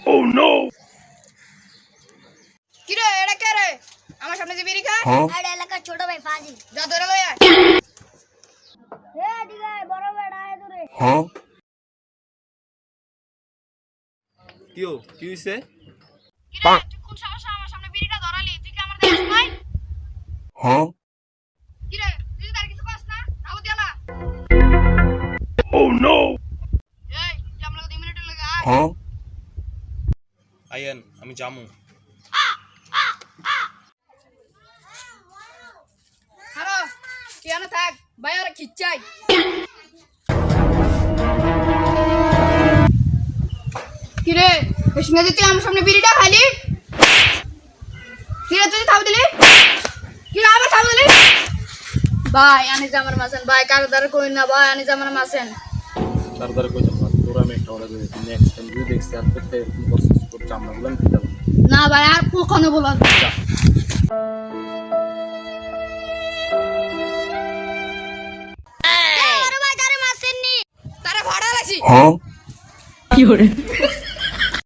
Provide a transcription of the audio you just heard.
Oh no! কিরে এটা কে রে আমার সামনে যে বিড়ি খায় আরে এলাকার ছোট ভাই ফাজি যা ধরে লয় আয়। হে দিগা বড় বেড়া আয় দূরে কিও কি হইছে? কিরে তুই কোন সাহসে আমার সামনে বিড়িটা ধরালি তুই কি আমার দেখিস নাই কিরে তুই তার কিছু কস না নাও দিয়া না Oh no! এই তুই আমরা 2 মিনিটের লাগা আয় আইয়েন আমি জামু। হারো তুই আনা থাক ভাই আর খিচ্চাই কিরে বেশ না তুই আমার সামনে বিড়িটা খালি কিরে তুই থাম দিলি কিরে আবার থাম দিলি ভাই আনি জামার মাছেন ভাই কারদার কই না ভাই আনি জামার মাছেন তারপরে কই যাবো তোরা আমি একটা অর্ডার করে নেক্সট টাইম যদি দেখছি আর করতে এরকম করছিস তোর চামড়াগুলো আমি খেতে পারবো না ভাই আর কখনো বলা বড় ভাই তারে মাছেননি তারা ভাড়া লাগছি Huh? কি করে